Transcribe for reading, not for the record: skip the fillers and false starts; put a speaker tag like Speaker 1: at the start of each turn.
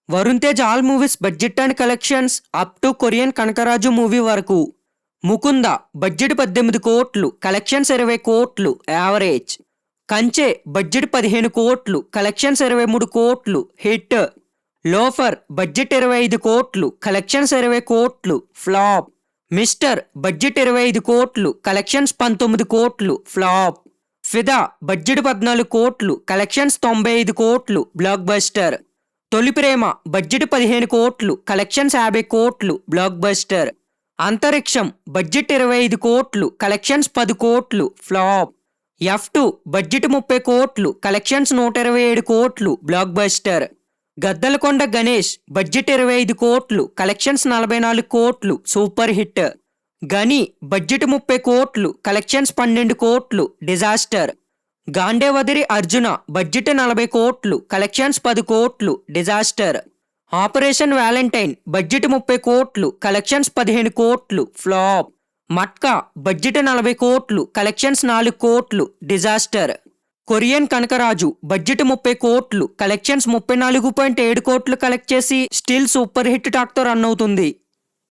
Speaker 1: Varun Tej all movies budget and collections up to Korean Kanakaraju movie వరకు. Mukunda budget 18 కోట్లు, collections 20 కోట్లు average. కంచె బడ్జెట్ 15 కోట్లు, కలెక్షన్స్ 23 కోట్లు హిట్. లోఫర్ బడ్జెట్ 25 కోట్లు, కలెక్షన్స్ 20 కోట్లు ఫ్లాప్. మిస్టర్ బడ్జెట్ 25 కోట్లు, కలెక్షన్స్ 19 కోట్లు ఫ్లాప్. ఫిదా బడ్జెట్ 14 కోట్లు, కలెక్షన్స్ 95 కోట్లు బ్లాక్ బస్టర్. తొలి ప్రేమ బడ్జెట్ 15 కోట్లు, కలెక్షన్స్ 50 కోట్లు బ్లాక్ బస్టర్. అంతరిక్షం బడ్జెట్ 25 కోట్లు, కలెక్షన్స్ 10 కోట్లు ఫ్లాప్. F2 బడ్జెట్ 30 కోట్లు, కలెక్షన్స్ 127 కోట్లు block buster. Gaddalakonda Ganesh budget 25 కోట్లు, కలెక్షన్స్ 44 కోట్లు సూపర్ హిట్. గని బడ్జెట్ 30 కోట్లు, కలెక్షన్స్ 12 కోట్లు డిజాస్టర్. గాండేవదిరి అర్జున బడ్జెట్ 40 కోట్లు, కలెక్షన్స్ 10 కోట్లు డిజాస్టర్. ఆపరేషన్ వ్యాలంటైన్ బడ్జెట్ 30 కోట్లు, కలెక్షన్స్ 15 కోట్లు ఫ్లాప్. మట్కా బడ్జెట్ 40 కోట్లు, కలెక్షన్స్ 4 కోట్లు డిజాస్టర్. కొరియన్ కనకరాజు బడ్జెట్ 30 కోట్లు, కలెక్షన్స్ 34.7 కోట్లు కలెక్ట్ చేసి స్టిల్ సూపర్ హిట్ టాక్తో రన్ అవుతుంది.